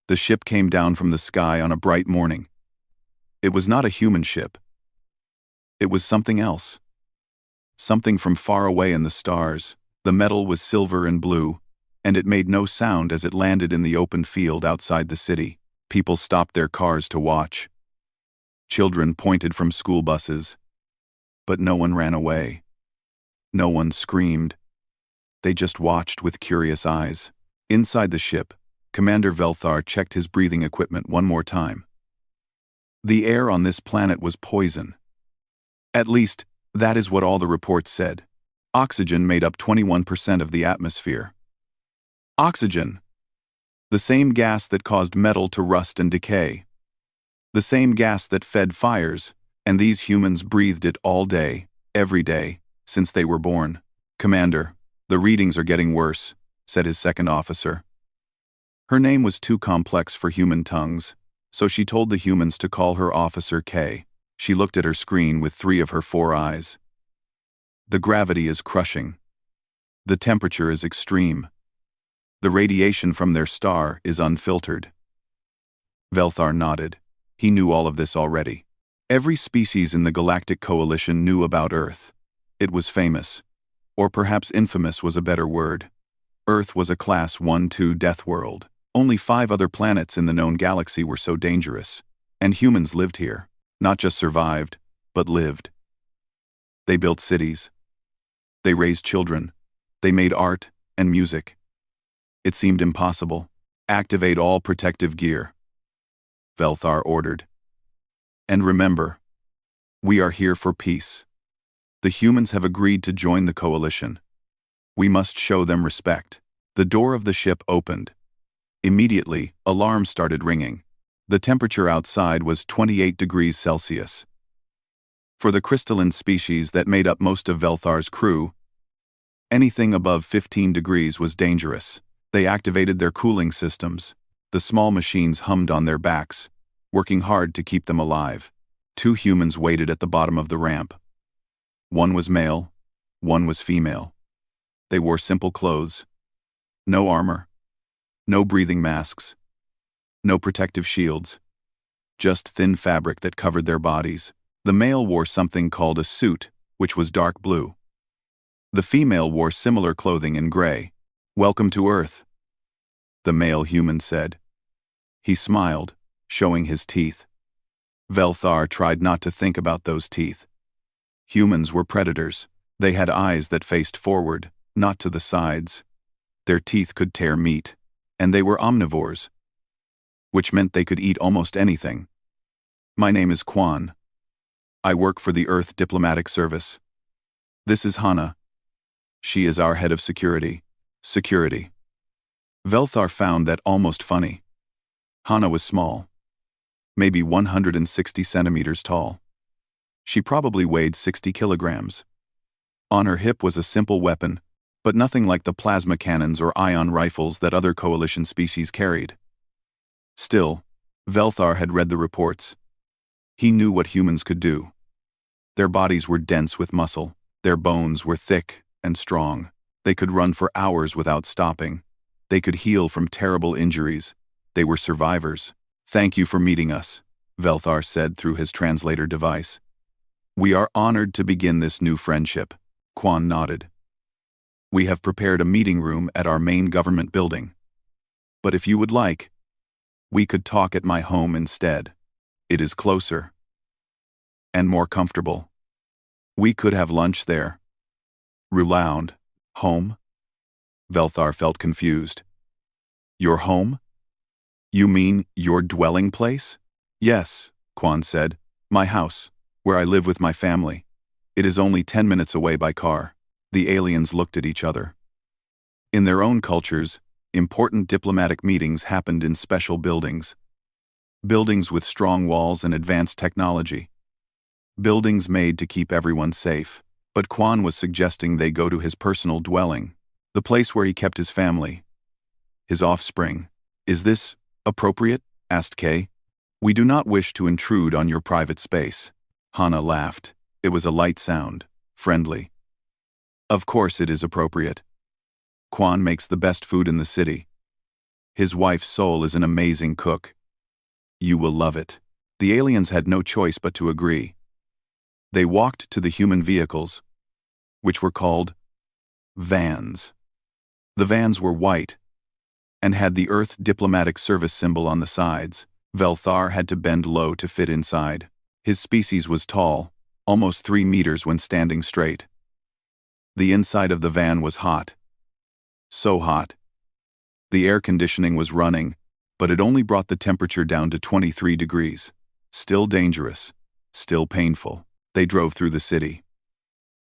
The ship came down from the sky on a bright morning. It was not a human ship. It was something else. Something from far away in the stars. The metal was silver and blue, and it made no sound as it landed in the open field outside the city. People stopped their cars to watch. Children pointed from school buses. But no one ran away. No one screamed. They just watched with curious eyes. Inside the ship, Commander Velthar checked his breathing equipment one more time. The air on this planet was poison. At least, that is what all the reports said. Oxygen made up 21% of the atmosphere. Oxygen. The same gas that caused metal to rust and decay. The same gas that fed fires, and these humans breathed it all day, every day, since they were born. "Commander, the readings are getting worse," said his second officer. Her name was too complex for human tongues, so she told the humans to call her Officer K. She looked at her screen with 3 of her 4 eyes. "The gravity is crushing. The temperature is extreme. The radiation from their star is unfiltered." Velthar nodded. He knew all of this already. Every species in the Galactic Coalition knew about Earth. It was famous. Or perhaps infamous was a better word. Earth was a Class 1-2 death world. Only 5 other planets in the known galaxy were so dangerous. And humans lived here. Not just survived, but lived. They built cities. They raised children. They made art and music. It seemed impossible. "Activate all protective gear," Velthar ordered. "And remember, we are here for peace. The humans have agreed to join the coalition. We must show them respect." The door of the ship opened. Immediately, alarms started ringing. The temperature outside was 28 degrees Celsius. For the crystalline species that made up most of Velthar's crew, anything above 15 degrees was dangerous. They activated their cooling systems. The small machines hummed on their backs, working hard to keep them alive. 2 humans waited at the bottom of the ramp. One was male, one was female. They wore simple clothes. No armor. No breathing masks. No protective shields. Just thin fabric that covered their bodies. The male wore something called a suit, which was dark blue. The female wore similar clothing in gray. "Welcome to Earth," the male human said. He smiled, showing his teeth. Velthar tried not to think about those teeth. Humans were predators. They had eyes that faced forward, not to the sides. Their teeth could tear meat, and they were omnivores, which meant they could eat almost anything. "My name is Quan. I work for the Earth Diplomatic Service. This is Hana. She is our head of security." Security. Velthar found that almost funny. Hana was small. Maybe 160 centimeters tall. She probably weighed 60 kilograms. On her hip was a simple weapon, but nothing like the plasma cannons or ion rifles that other coalition species carried. Still, Velthar had read the reports. He knew what humans could do. Their bodies were dense with muscle. Their bones were thick and strong. They could run for hours without stopping. They could heal from terrible injuries. They were survivors. "Thank you for meeting us," Velthar said through his translator device. "We are honored to begin this new friendship." Quan nodded. "We have prepared a meeting room at our main government building. But if you would like, we could talk at my home instead. It is closer and more comfortable. We could have lunch there." Roulund. "Home?" Velthar felt confused. "Your home? You mean your dwelling place?" "Yes," Quan said. "My house, where I live with my family. It is only 10 minutes away by car." The aliens looked at each other. In their own cultures, important diplomatic meetings happened in special buildings. Buildings with strong walls and advanced technology. Buildings made to keep everyone safe. But Quan was suggesting they go to his personal dwelling, the place where he kept his family, his offspring. "Is this appropriate?" asked Kay. "We do not wish to intrude on your private space." Hana laughed. It was a light sound, friendly. "Of course it is appropriate. Quan makes the best food in the city. His wife's soul is an amazing cook. You will love it. The aliens had no choice but to agree. They walked to the human vehicles, which were called vans. The vans were white and had the Earth Diplomatic Service symbol on the sides. Velthar had to bend low to fit inside. His species was tall, almost 3 meters when standing straight. The inside of the van was hot. So hot. The air conditioning was running, but it only brought the temperature down to 23 degrees. Still dangerous, still painful. They drove through the city.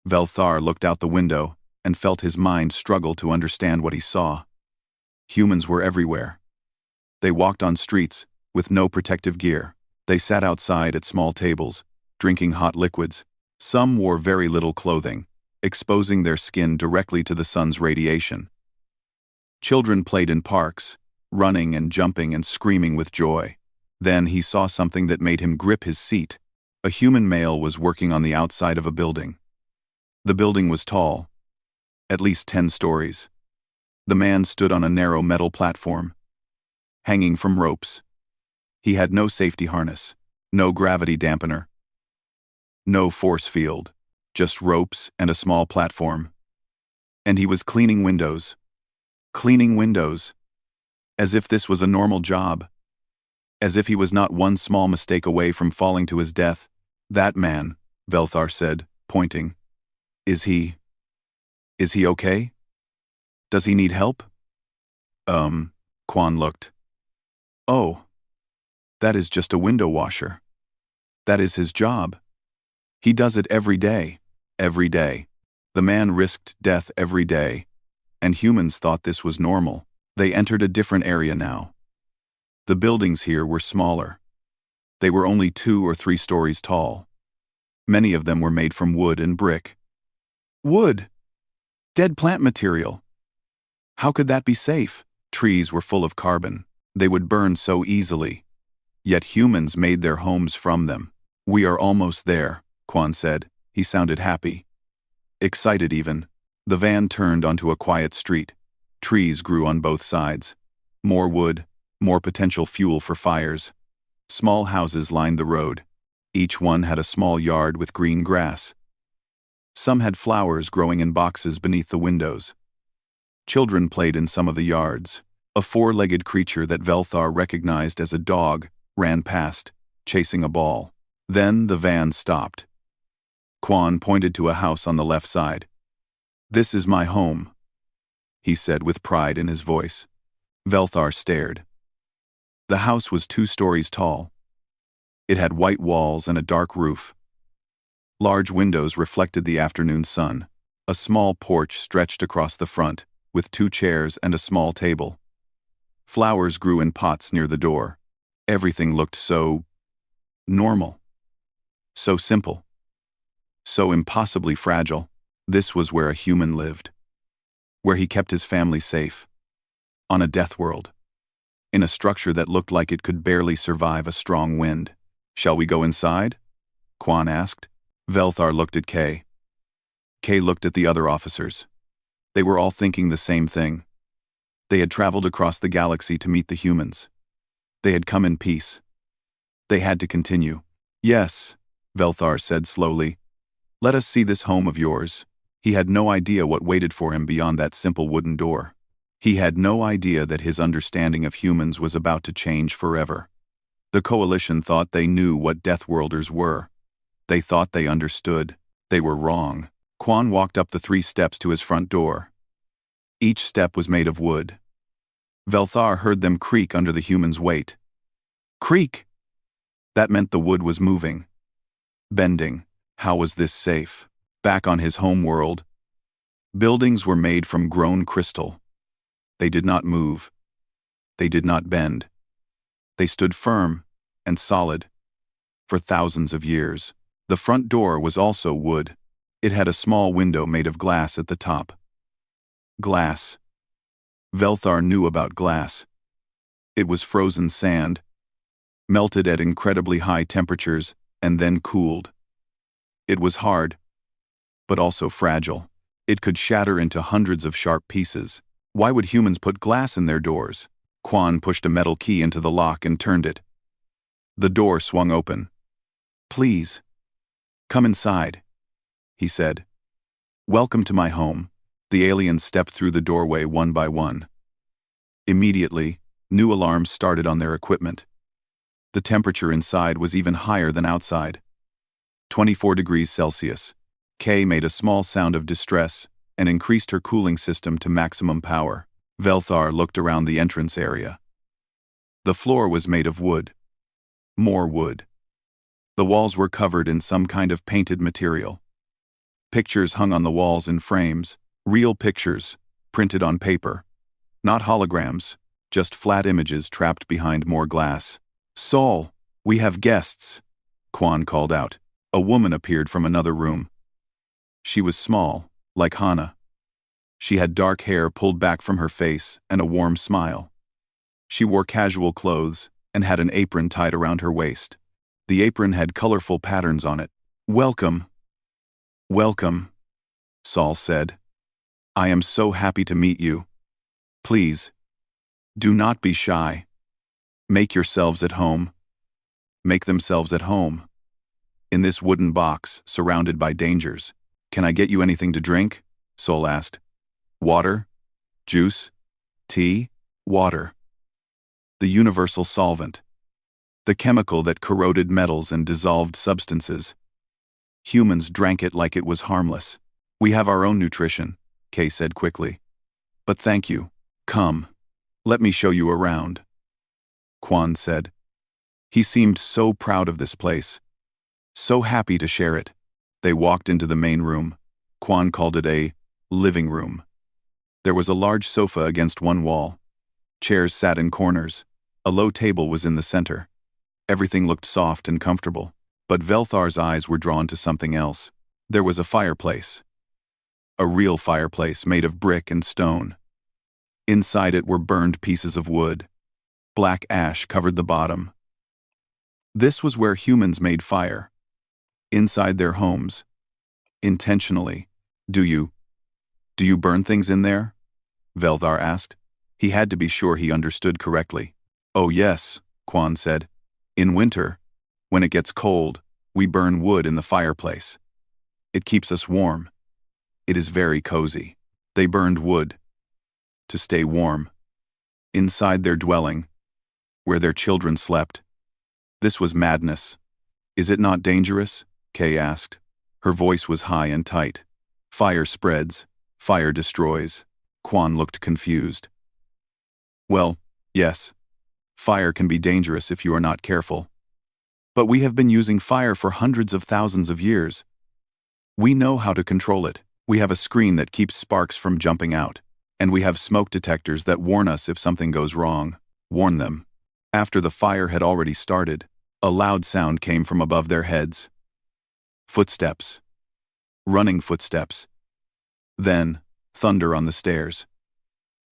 Velthar looked out the window and felt his mind struggle to understand what he saw. Humans were everywhere. They walked on streets with no protective gear. They sat outside at small tables, drinking hot liquids. Some wore very little clothing, exposing their skin directly to the sun's radiation. Children played in parks, running and jumping and screaming with joy. Then he saw something that made him grip his seat. A human male was working on the outside of a building. The building was tall, at least 10 stories. The man stood on a narrow metal platform, hanging from ropes. He had no safety harness, no gravity dampener, no force field, just ropes and a small platform. And he was cleaning windows. Cleaning windows. As if this was a normal job. As if he was not one small mistake away from falling to his death. That man, Velthar said, pointing. Is he okay? Does he need help? Quan looked. Oh, that is just a window washer. That is his job. He does it every day. Every day. The man risked death every day, and humans thought this was normal. They entered a different area now. The buildings here were smaller. They were only 2 or 3 stories tall. Many of them were made from wood and brick. Wood! Dead plant material. How could that be safe? Trees were full of carbon. They would burn so easily. Yet humans made their homes from them. We are almost there, Quan said. He sounded happy. Excited even. The van turned onto a quiet street. Trees grew on both sides. More wood, more potential fuel for fires. Small houses lined the road. Each one had a small yard with green grass. Some had flowers growing in boxes beneath the windows. Children played in some of the yards. A 4-legged creature that Velthar recognized as a dog ran past, chasing a ball. Then the van stopped. Quan pointed to a house on the left side. "This is my home," he said with pride in his voice. Velthar stared. The house was 2 stories tall. It had white walls and a dark roof. Large windows reflected the afternoon sun. A small porch stretched across the front, with 2 chairs and a small table. Flowers grew in pots near the door. Everything looked so normal. So simple. So impossibly fragile. This was where a human lived. Where he kept his family safe. On a death world. In a structure that looked like it could barely survive a strong wind. "Shall we go inside?" Quan asked. Velthar looked at Kay. Kay looked at the other officers. They were all thinking the same thing. They had traveled across the galaxy to meet the humans. They had come in peace. They had to continue. "Yes," Velthar said slowly. "Let us see this home of yours." He had no idea what waited for him beyond that simple wooden door. He had no idea that his understanding of humans was about to change forever. The Coalition thought they knew what Deathworlders were. They thought they understood. They were wrong. Quan walked up the 3 steps to his front door. Each step was made of wood. Velthar heard them creak under the human's weight. Creak! That meant the wood was moving. Bending. How was this safe? Back on his home world, buildings were made from grown crystal. They did not move. They did not bend. They stood firm and solid for thousands of years. The front door was also wood. It had a small window made of glass at the top. Glass. Velthar knew about glass. It was frozen sand, melted at incredibly high temperatures and then cooled. It was hard, but also fragile. It could shatter into hundreds of sharp pieces. Why would humans put glass in their doors? Quan pushed a metal key into the lock and turned it. The door swung open. "Please, come inside," he said. "Welcome to my home." The aliens stepped through the doorway one by one. Immediately, new alarms started on their equipment. The temperature inside was even higher than outside. 24 degrees Celsius. Kay made a small sound of distress and increased her cooling system to maximum power. Velthar looked around the entrance area. The floor was made of wood. More wood. The walls were covered in some kind of painted material. Pictures hung on the walls in frames, real pictures, printed on paper. Not holograms, just flat images trapped behind more glass. "Saul, we have guests," Quan called out. A woman appeared from another room. She was small, like Hana. She had dark hair pulled back from her face and a warm smile. She wore casual clothes and had an apron tied around her waist. The apron had colorful patterns on it. "Welcome. Welcome," Saul said. "I am so happy to meet you. Please, do not be shy. Make yourselves at home." Make themselves at home. In this wooden box, surrounded by dangers. "Can I get you anything to drink?" Saul asked. "Water? Juice? Tea? Water." The universal solvent. The chemical that corroded metals and dissolved substances. Humans drank it like it was harmless. "We have our own nutrition," Kay said quickly. "But thank you. Come. Let me show you around," Quan said. He seemed so proud of this place. So happy to share it. They walked into the main room. Quan called it a living room. There was a large sofa against one wall. Chairs sat in corners. A low table was in the center. Everything looked soft and comfortable. But Velthar's eyes were drawn to something else. There was a fireplace. A real fireplace made of brick and stone. Inside it were burned pieces of wood. Black ash covered the bottom. This was where humans made fire. Inside their homes. Intentionally. Do you burn things in there?" Velthar asked. He had to be sure he understood correctly. "Oh yes," Quan said. "In winter, when it gets cold, we burn wood in the fireplace. It keeps us warm. It is very cozy." They burned wood to stay warm. Inside their dwelling, where their children slept. This was madness. "Is it not dangerous?" Kay asked. Her voice was high and tight. "Fire spreads. Fire destroys." Quan looked confused. "Well, yes. Fire can be dangerous if you are not careful. But we have been using fire for hundreds of thousands of years. We know how to control it. We have a screen that keeps sparks from jumping out. And we have smoke detectors that warn us if something goes wrong." Warn them. After the fire had already started, a loud sound came from above their heads. Footsteps. Running footsteps. Then, thunder on the stairs.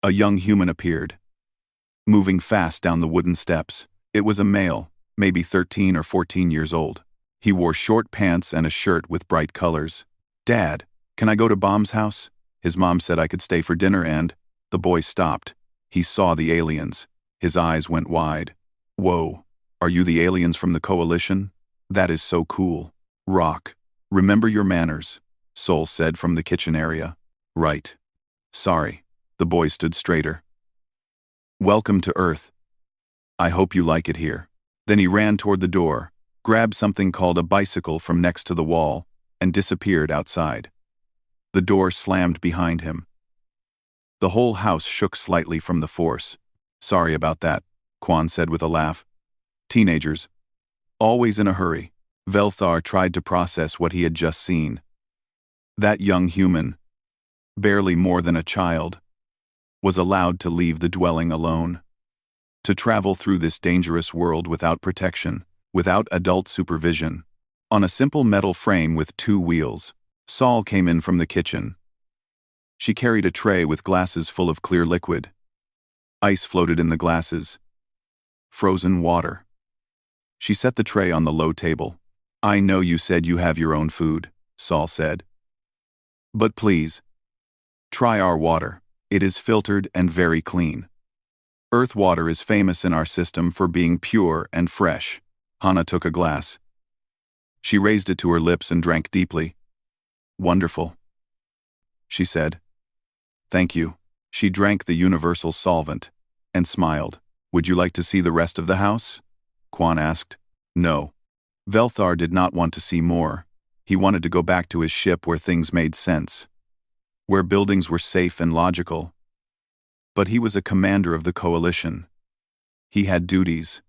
A young human appeared. Moving fast down the wooden steps. It was a male, maybe 13 or 14 years old. He wore short pants and a shirt with bright colors. "Dad, can I go to Bomb's house? His mom said I could stay for dinner and..." The boy stopped. He saw the aliens. His eyes went wide. "Whoa, are you the aliens from the Coalition? That is so cool." "Rock, remember your manners," Sol said from the kitchen area. "Right. Sorry." The boy stood straighter. "Welcome to Earth. I hope you like it here." Then he ran toward the door, grabbed something called a bicycle from next to the wall, and disappeared outside. The door slammed behind him. The whole house shook slightly from the force. "Sorry about that," Quan said with a laugh. "Teenagers. Always in a hurry." Velthar tried to process what he had just seen. That young human, barely more than a child, was allowed to leave the dwelling alone. To travel through this dangerous world without protection, without adult supervision, on a simple metal frame with 2 wheels. Saul came in from the kitchen. She carried a tray with glasses full of clear liquid. Ice floated in the glasses. Frozen water. She set the tray on the low table. "I know you said you have your own food," Saul said. "But please, try our water. It is filtered and very clean. Earth water is famous in our system for being pure and fresh. Hana took a glass. She raised it to her lips and drank deeply. Wonderful, she said. Thank you. She drank the universal solvent and smiled. Would you like to see the rest of the house? Quan asked. No. Velthar did not want to see more. He wanted to go back to his ship where things made sense, where buildings were safe and logical. But he was a commander of the coalition. He had duties.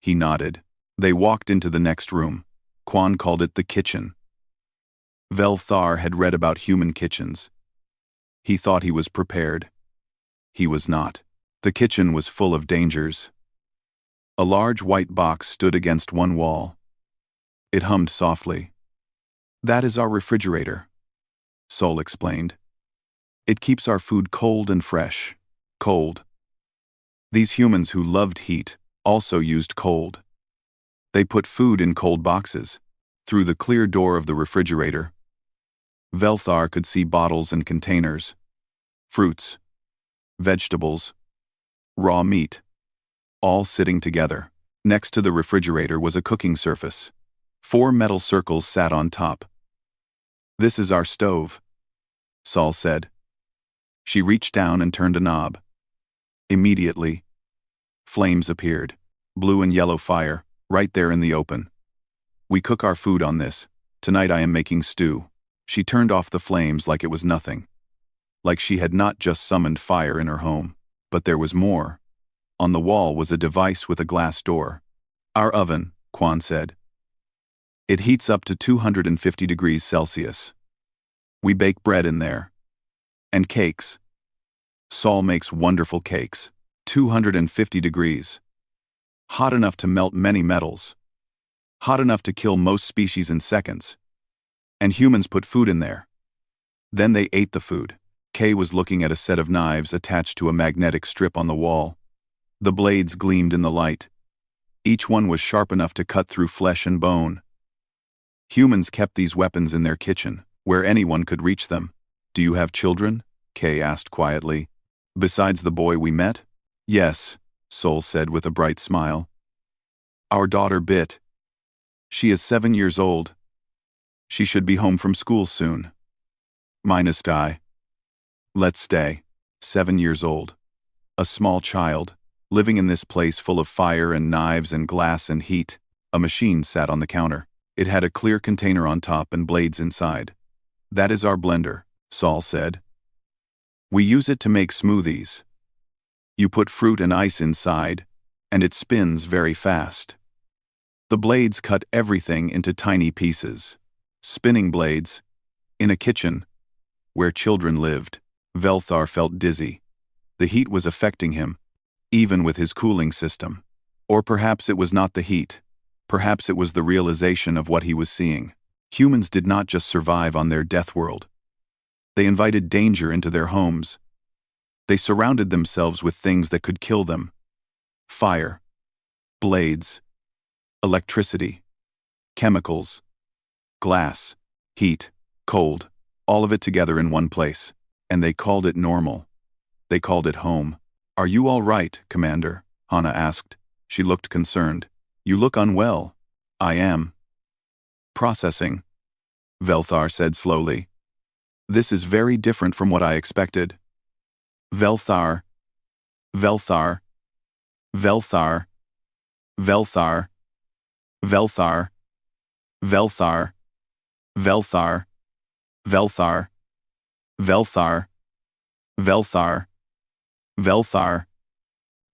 He nodded. They walked into the next room. Quan called it the kitchen. Velthar had read about human kitchens. He thought he was prepared. He was not. The kitchen was full of dangers. A large white box stood against one wall. It hummed softly. That is our refrigerator, Sol explained. It keeps our food cold and fresh. Cold. These humans who loved heat also used cold. They put food in cold boxes. Through the clear door of the refrigerator, Velthar could see bottles and containers. Fruits, vegetables, raw meat, all sitting together. Next to the refrigerator was a cooking surface. 4 metal circles sat on top. This is our stove, Sol said. She reached down and turned a knob. Immediately, flames appeared, blue and yellow fire, right there in the open. We cook our food on this. Tonight I am making stew. She turned off the flames like it was nothing. Like she had not just summoned fire in her home. But there was more. On the wall was a device with a glass door. Our oven, Quan said. It heats up to 250 degrees Celsius. We bake bread in there. And cakes. Sol makes wonderful cakes. 250 degrees. Hot enough to melt many metals. Hot enough to kill most species in seconds. And humans put food in there. Then they ate the food. Kay was looking at a set of knives attached to a magnetic strip on the wall. The blades gleamed in the light. Each one was sharp enough to cut through flesh and bone. Humans kept these weapons in their kitchen, where anyone could reach them. Do you have children? Kay asked quietly. Besides the boy we met? Yes, Sol said with a bright smile. Our daughter Bit. She is 7 years old. She should be home from school soon. Minus die. Let's stay. 7 years old. A small child, living in this place full of fire and knives and glass and heat. A machine sat on the counter. It had a clear container on top and blades inside. That is our blender, Sol said. We use it to make smoothies. You put fruit and ice inside, and it spins very fast. The blades cut everything into tiny pieces. Spinning blades. In a kitchen, where children lived. Velthar felt dizzy. The heat was affecting him, even with his cooling system. Or perhaps it was not the heat. Perhaps it was the realization of what he was seeing. Humans did not just survive on their death world. They invited danger into their homes. They surrounded themselves with things that could kill them. Fire, blades, electricity, chemicals, glass, heat, cold, all of it together in one place. And they called it normal. They called it home. Are you all right, Commander? Hana asked. She looked concerned. You look unwell. I am. Processing, Velthar said slowly. This is very different from what I expected. Velthar. Velthar. Velthar. Velthar. Velthar. Velthar. Velthar. Velthar. Velthar. Velthar. Velthar.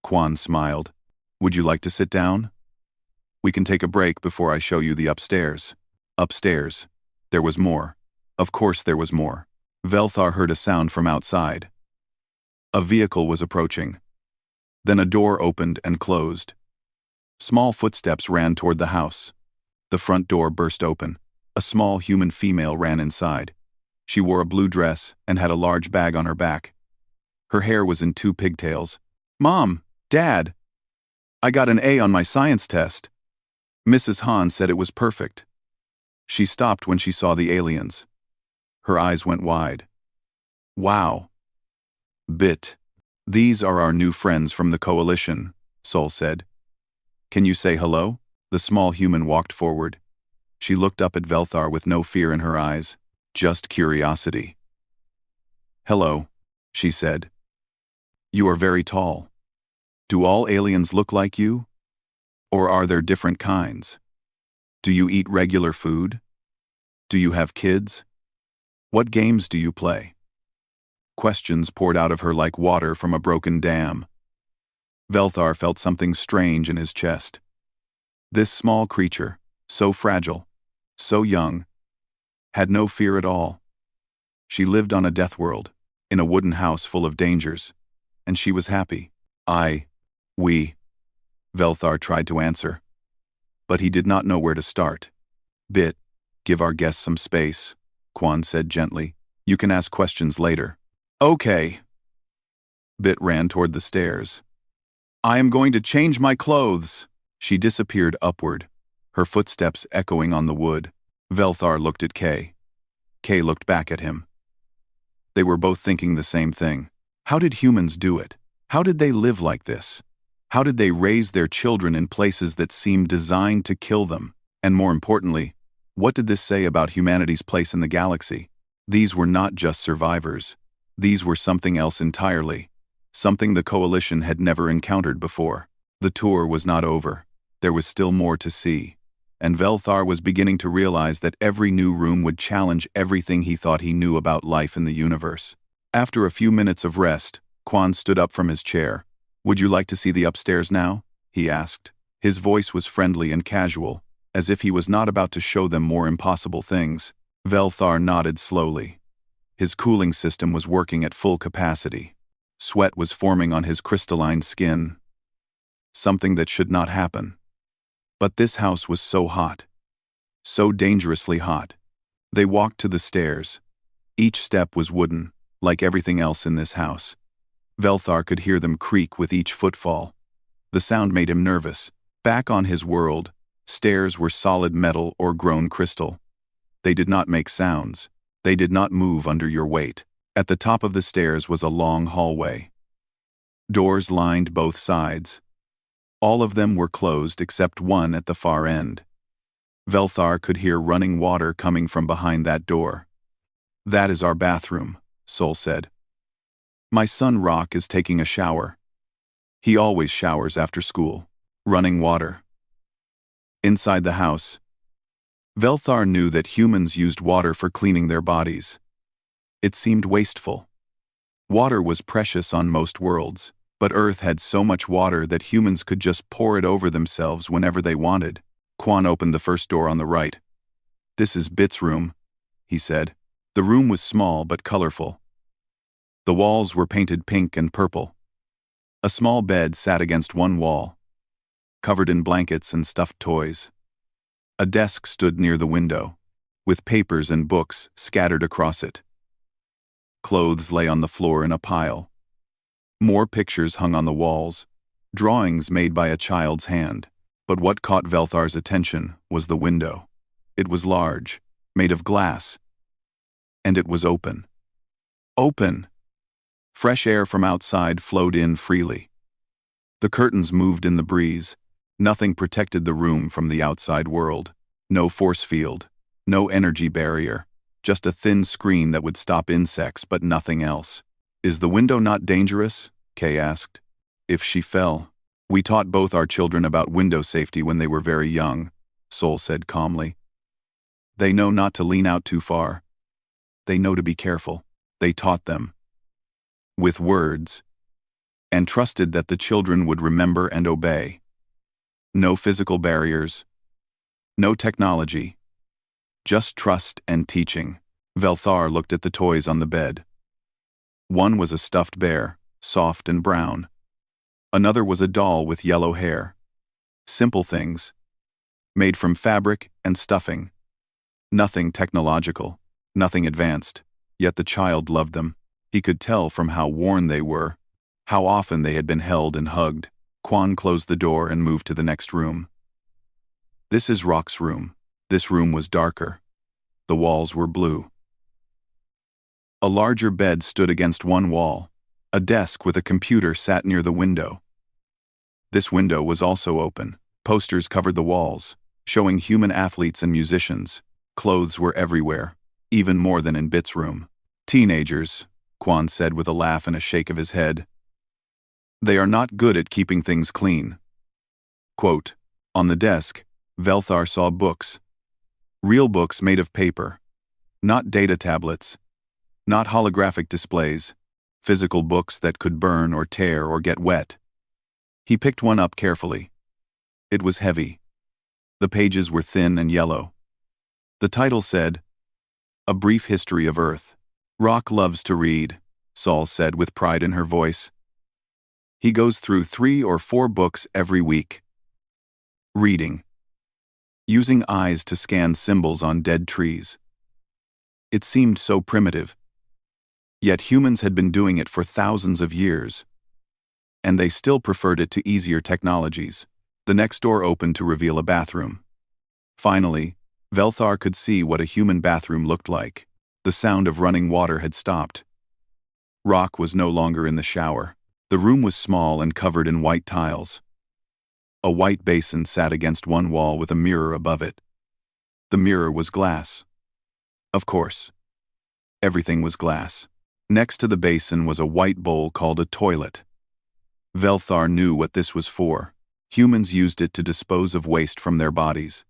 Quan smiled. Would you like to sit down? We can take a break before I show you the upstairs. Upstairs. There was more. Of course there was more. Velthar heard a sound from outside. A vehicle was approaching. Then a door opened and closed. Small footsteps ran toward the house. The front door burst open. A small human female ran inside. She wore a blue dress and had a large bag on her back. Her hair was in 2 pigtails. Mom, Dad, I got an A on my science test. Mrs. Han said it was perfect. She stopped when she saw the aliens. Her eyes went wide. Wow. Bit. These are our new friends from the coalition, Sol said. Can you say hello? The small human walked forward. She looked up at Velthar with no fear in her eyes, just curiosity. Hello, she said. You are very tall. Do all aliens look like you? Or are there different kinds? Do you eat regular food? Do you have kids? What games do you play? Questions poured out of her like water from a broken dam. Velthar felt something strange in his chest. This small creature, so fragile, so young, had no fear at all. She lived on a death world, in a wooden house full of dangers, and she was happy. We, Velthar tried to answer. But he did not know where to start. Bit, give our guests some space, Quan said gently. You can ask questions later. Okay. Bit ran toward the stairs. I am going to change my clothes. She disappeared upward, her footsteps echoing on the wood. Velthar looked at Kay. Kay looked back at him. They were both thinking the same thing. How did humans do it? How did they live like this? How did they raise their children in places that seemed designed to kill them? And more importantly, what did this say about humanity's place in the galaxy? These were not just survivors. These were something else entirely. Something the Coalition had never encountered before. The tour was not over. There was still more to see. And Velthar was beginning to realize that every new room would challenge everything he thought he knew about life in the universe. After a few minutes of rest, Quan stood up from his chair. Would you like to see the upstairs now? He asked. His voice was friendly and casual, as if he was not about to show them more impossible things. Velthar nodded slowly. His cooling system was working at full capacity. Sweat was forming on his crystalline skin. Something that should not happen. But this house was so hot. So dangerously hot. They walked to the stairs. Each step was wooden, like everything else in this house. Velthar could hear them creak with each footfall. The sound made him nervous. Back on his world, stairs were solid metal or grown crystal. They did not make sounds. They did not move under your weight. At the top of the stairs was a long hallway. Doors lined both sides. All of them were closed except one at the far end. Velthar could hear running water coming from behind that door. That is our bathroom, Sol said. My son Rock is taking a shower. He always showers after school. Running water. Inside the house, Velthar knew that humans used water for cleaning their bodies. It seemed wasteful. Water was precious on most worlds, but Earth had so much water that humans could just pour it over themselves whenever they wanted. Quan opened the first door on the right. This is Bit's room, he said. The room was small but colorful. The walls were painted pink and purple. A small bed sat against one wall, covered in blankets and stuffed toys. A desk stood near the window, with papers and books scattered across it. Clothes lay on the floor in a pile. More pictures hung on the walls, drawings made by a child's hand. But what caught Velthar's attention was the window. It was large, made of glass, and it was open. Open! Fresh air from outside flowed in freely. The curtains moved in the breeze. Nothing protected the room from the outside world. No force field, no energy barrier, just a thin screen that would stop insects but nothing else. Is the window not dangerous? Kay asked. If she fell. We taught both our children about window safety when they were very young, Sol said calmly. They know not to lean out too far. They know to be careful. They taught them. With words. And trusted that the children would remember and obey. No physical barriers. No technology. Just trust and teaching. Velthar looked at the toys on the bed. One was a stuffed bear, soft and brown. Another was a doll with yellow hair. Simple things. Made from fabric and stuffing. Nothing technological, nothing advanced, yet the child loved them. He could tell from how worn they were, how often they had been held and hugged. Quan closed the door and moved to the next room. This is Rock's room. This room was darker. The walls were blue. A larger bed stood against one wall. A desk with a computer sat near the window. This window was also open. Posters covered the walls, showing human athletes and musicians. Clothes were everywhere, even more than in Bit's room. Teenagers, Quan said with a laugh and a shake of his head. They are not good at keeping things clean. Quote, on the desk, Velthar saw books. Real books made of paper. Not data tablets. Not holographic displays. Physical books that could burn or tear or get wet. He picked one up carefully. It was heavy. The pages were thin and yellow. The title said, A Brief History of Earth. Rock loves to read, Saul said with pride in her voice. He goes through 3 or 4 books every week. Reading. Using eyes to scan symbols on dead trees. It seemed so primitive. Yet humans had been doing it for thousands of years. And they still preferred it to easier technologies. The next door opened to reveal a bathroom. Finally, Velthar could see what a human bathroom looked like. The sound of running water had stopped. Rock was no longer in the shower. The room was small and covered in white tiles. A white basin sat against one wall with a mirror above it. The mirror was glass. Of course. Everything was glass. Next to the basin was a white bowl called a toilet. Velthar knew what this was for. Humans used it to dispose of waste from their bodies.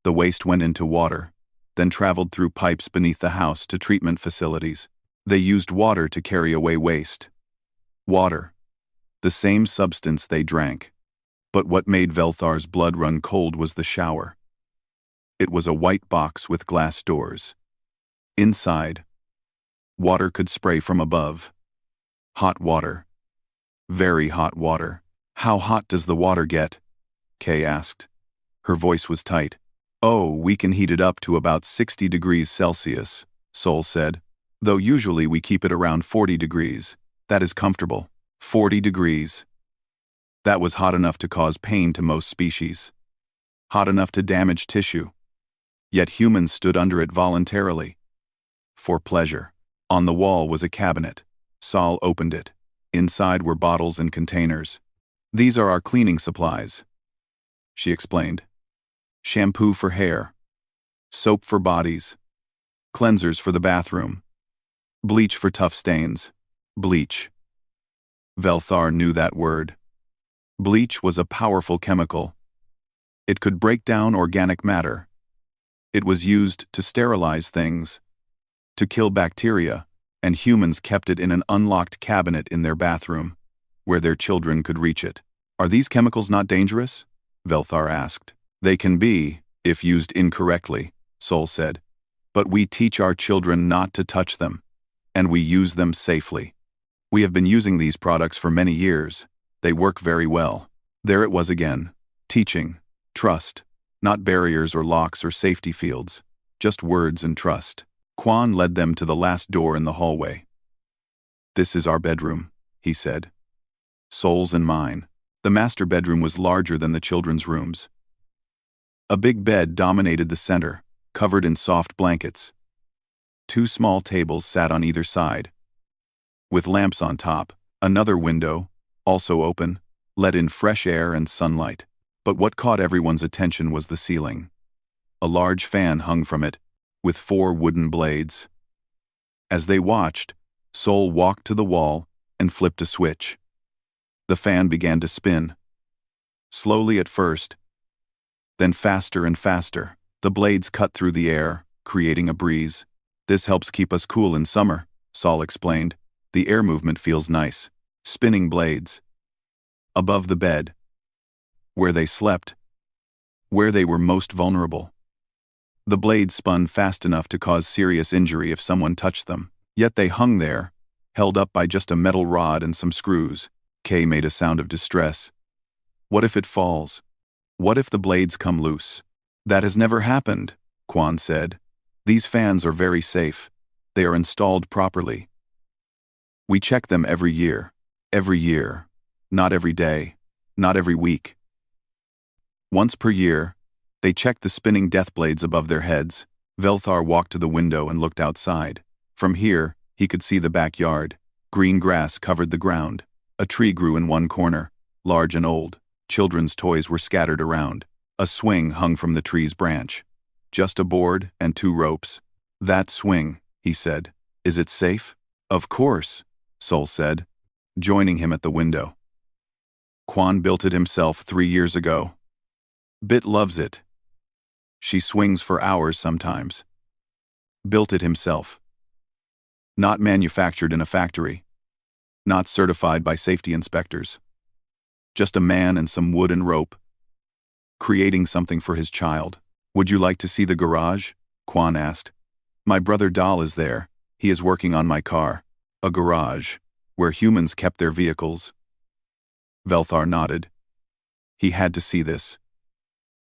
The waste went into water, then traveled through pipes beneath the house to treatment facilities. They used water to carry away waste. Water. The same substance they drank. But what made Velthar's blood run cold was the shower. It was a white box with glass doors. Inside, water could spray from above. Hot water. Very hot water. How hot does the water get? Kay asked. Her voice was tight. Oh, we can heat it up to about 60 degrees Celsius, Sol said. Though usually we keep it around 40 degrees. That is comfortable. 40 degrees. That was hot enough to cause pain to most species. Hot enough to damage tissue. Yet humans stood under it voluntarily. For pleasure. On the wall was a cabinet. Sol opened it. Inside were bottles and containers. These are our cleaning supplies, she explained. Shampoo for hair. Soap for bodies. Cleansers for the bathroom. Bleach for tough stains. Bleach. Velthar knew that word. Bleach was a powerful chemical. It could break down organic matter. It was used to sterilize things, to kill bacteria, and humans kept it in an unlocked cabinet in their bathroom, where their children could reach it. Are these chemicals not dangerous? Velthar asked. They can be, if used incorrectly, Sol said. But we teach our children not to touch them, and we use them safely. We have been using these products for many years. They work very well. There it was again. Teaching. Trust. Not barriers or locks or safety fields. Just words and trust. Quan led them to the last door in the hallway. This is our bedroom, he said. Sol's and mine. The master bedroom was larger than the children's rooms. A big bed dominated the center, covered in soft blankets. 2 small tables sat on either side, with lamps on top. Another window, also open, let in fresh air and sunlight. But what caught everyone's attention was the ceiling. A large fan hung from it, with 4 wooden blades. As they watched, Sol walked to the wall and flipped a switch. The fan began to spin. Slowly at first, then faster and faster. The blades cut through the air, creating a breeze. This helps keep us cool in summer, Sol explained. The air movement feels nice. Spinning blades. Above the bed. Where they slept. Where they were most vulnerable. The blades spun fast enough to cause serious injury if someone touched them. Yet they hung there, held up by just a metal rod and some screws. Kay made a sound of distress. What if it falls? What if the blades come loose? That has never happened, Quan said. These fans are very safe. They are installed properly. We check them every year. Every year. Not every day. Not every week. Once per year, they checked the spinning death blades above their heads. Velthar walked to the window and looked outside. From here, he could see the backyard. Green grass covered the ground. A tree grew in one corner, large and old. Children's toys were scattered around. A swing hung from the tree's branch. Just a board and 2 ropes. "That swing," he said. "Is it safe?" "Of course," Sol said, joining him at the window. "Quan built it himself 3 years ago. Bit loves it. She swings for hours sometimes. Built it himself. Not manufactured in a factory. Not certified by safety inspectors. Just a man and some wood and rope. Creating something for his child." "Would you like to see the garage?" Quan asked. "My brother Dal is there. He is working on my car." "A garage, where humans kept their vehicles?" Velthar nodded. He had to see this.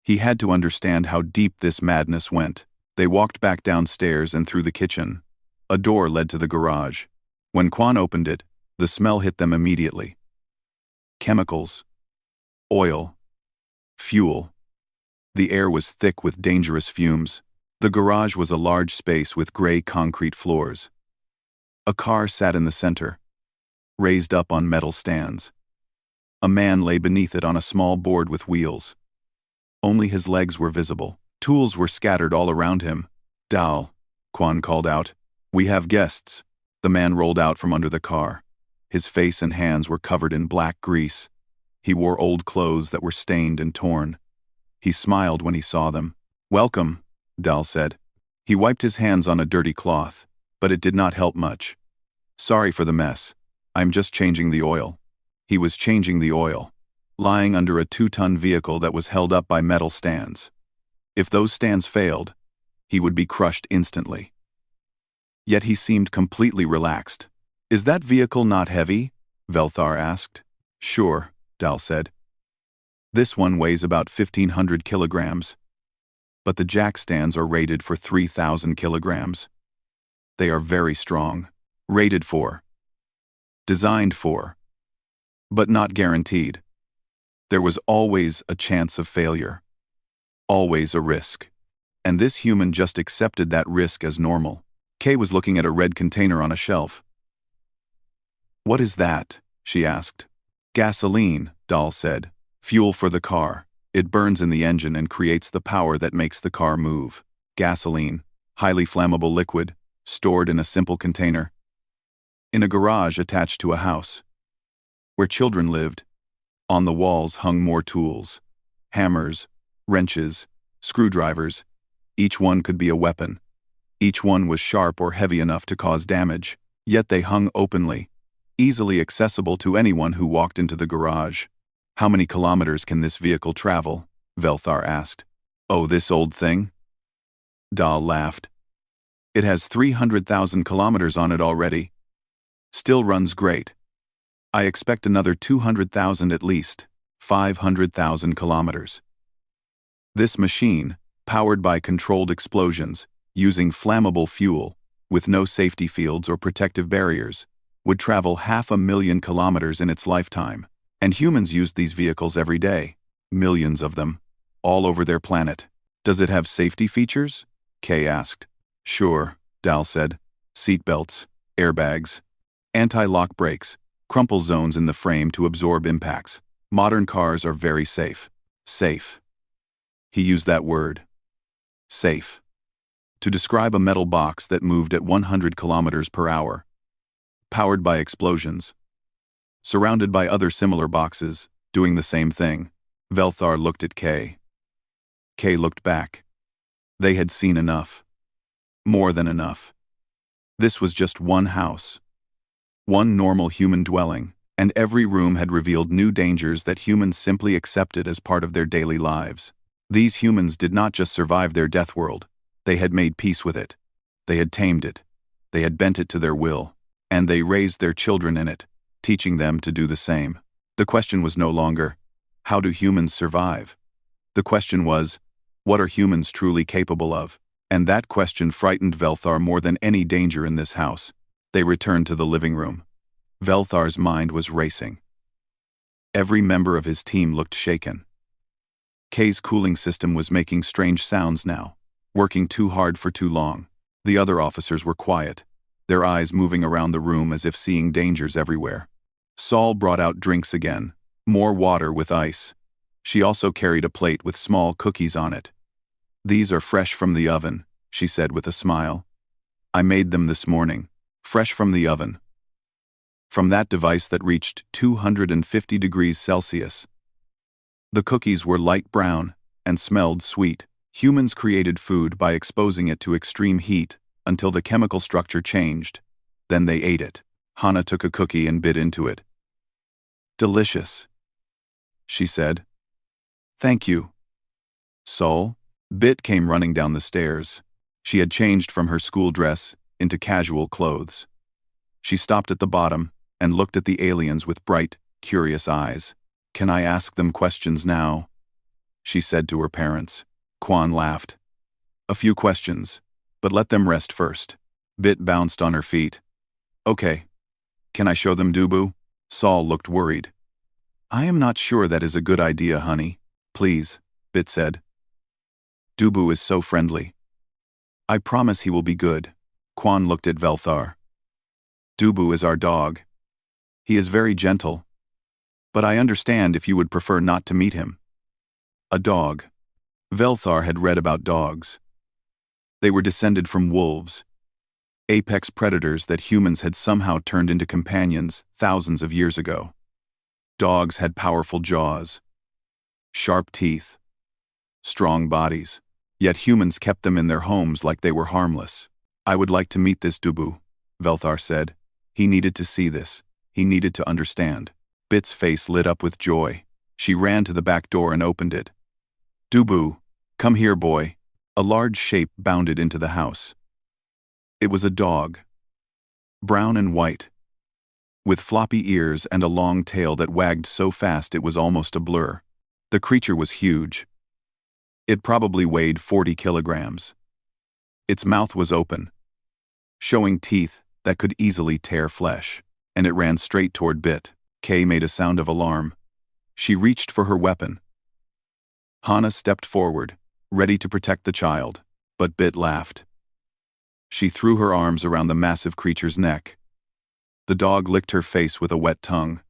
He had to understand how deep this madness went. They walked back downstairs and through the kitchen. A door led to the garage. When Quan opened it, the smell hit them immediately. Chemicals. Oil. Fuel. The air was thick with dangerous fumes. The garage was a large space with gray concrete floors. A car sat in the center, raised up on metal stands. A man lay beneath it on a small board with wheels. Only his legs were visible. Tools were scattered all around him. "Dal," Quan called out. "We have guests." The man rolled out from under the car. His face and hands were covered in black grease. He wore old clothes that were stained and torn. He smiled when he saw them. "Welcome," Dal said. He wiped his hands on a dirty cloth, but it did not help much. "Sorry for the mess. I'm just changing the oil." He was changing the oil, lying under a 2-ton vehicle that was held up by metal stands. If those stands failed, he would be crushed instantly. Yet he seemed completely relaxed. "Is that vehicle not heavy?" Velthar asked. "Sure," Dal said. "This one weighs about 1,500 kilograms. But the jack stands are rated for 3,000 kilograms. They are very strong. Rated for. Designed for. But not guaranteed. There was always a chance of failure. Always a risk. And this human just accepted that risk as normal." Kay was looking at a red container on a shelf. "What is that?" she asked. "Gasoline," Dal said. "Fuel for the car. It burns in the engine and creates the power that makes the car move. Gasoline, highly flammable liquid, stored in a simple container. In a garage attached to a house. Where children lived. On the walls hung more tools. Hammers, wrenches, screwdrivers. Each one could be a weapon. Each one was sharp or heavy enough to cause damage, yet they hung openly, easily accessible to anyone who walked into the garage. "How many kilometers can this vehicle travel?" Velthar asked. "Oh, this old thing?" Dal laughed. "It has 300,000 kilometers on it already. Still runs great. I expect another 200,000 at least, 500,000 kilometers. This machine, powered by controlled explosions, using flammable fuel, with no safety fields or protective barriers, would travel 500,000 kilometers in its lifetime. And humans use these vehicles every day, millions of them, all over their planet. Does it have safety features?" Kay asked. "Sure," Dal said. "Seatbelts, airbags, anti-lock brakes, crumple zones in the frame to absorb impacts. Modern cars are very safe." Safe. He used that word. Safe. To describe a metal box that moved at 100 kilometers per hour. Powered by explosions. Surrounded by other similar boxes, doing the same thing. Velthar looked at Kay. Kay looked back. They had seen enough. More than enough. This was just one house. One normal human dwelling, and every room had revealed new dangers that humans simply accepted as part of their daily lives. These humans did not just survive their death world, they had made peace with it. They had tamed it. They had bent it to their will, and they raised their children in it, teaching them to do the same. The question was no longer, how do humans survive? The question was, what are humans truly capable of? And that question frightened Velthar more than any danger in this house. They returned to the living room. Velthar's mind was racing. Every member of his team looked shaken. Kay's cooling system was making strange sounds now, working too hard for too long. The other officers were quiet. their eyes moving around the room as if seeing dangers everywhere. Saul brought out drinks again, more water with ice. She also carried a plate with small cookies on it. "These are fresh from the oven," she said with a smile. "I made them this morning, fresh from the oven. From that device that reached 250 degrees Celsius. The cookies were light brown and smelled sweet. Humans created food by exposing it to extreme heat until the chemical structure changed. Then they ate it." Hannah took a cookie and bit into it. "Delicious," she said. "Thank you." Sol? Bit came running down the stairs. She had changed from her school dress into casual clothes. She stopped at the bottom and looked at the aliens with bright, curious eyes. "Can I ask them questions now?" she said to her parents. Quan laughed. "A few questions, but let them rest first." Bit bounced on her feet. "Okay. Can I show them Dubu?" Saul looked worried. "I am not sure that is a good idea, honey." "Please," Bit said. "Dubu is so friendly. I promise he will be good." Quan looked at Velthar. "Dubu is our dog. He is very gentle. But I understand if you would prefer not to meet him." A dog. Velthar had read about dogs. They were descended from wolves, apex predators that humans had somehow turned into companions thousands of years ago. Dogs had powerful jaws, sharp teeth, strong bodies, yet humans kept them in their homes like they were harmless. "I would like to meet this Dubu," Velthar said. He needed to see this. He needed to understand. Bit's face lit up with joy. She ran to the back door and opened it. "Dubu, come here, boy." A large shape bounded into the house. It was a dog, brown and white, with floppy ears and a long tail that wagged so fast it was almost a blur. The creature was huge. It probably weighed 40 kilograms. Its mouth was open, showing teeth that could easily tear flesh, and it ran straight toward Bit. Kay made a sound of alarm. She reached for her weapon. Hannah stepped forward, ready to protect the child, but Bit laughed. She threw her arms around the massive creature's neck. The dog licked her face with a wet tongue.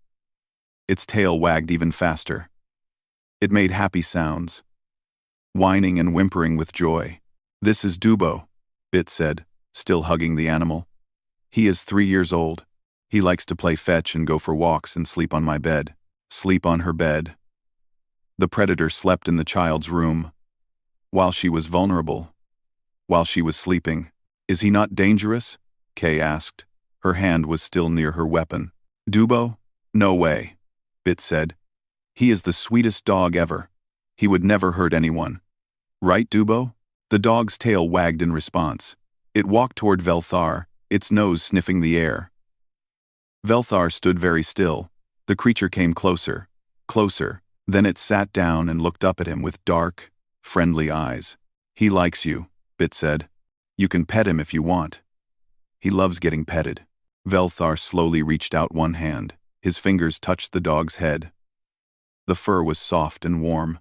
Its tail wagged even faster. It made happy sounds, whining and whimpering with joy. "This is Dubo," Bit said, still hugging the animal. "He is 3 years old. He likes to play fetch and go for walks and sleep on my bed." Sleep on her bed. The predator slept in the child's room, while she was vulnerable, while she was sleeping. "Is he not dangerous?" Kay asked. Her hand was still near her weapon. "Dubo? No way," Bit said. "He is the sweetest dog ever. He would never hurt anyone. Right, Dubo?" The dog's tail wagged in response. It walked toward Velthar, its nose sniffing the air. Velthar stood very still. The creature came closer, closer. Then it sat down and looked up at him with dark, friendly eyes. "He likes you," Bit said. "You can pet him if you want. He loves getting petted." Velthar slowly reached out one hand. His fingers touched the dog's head. The fur was soft and warm.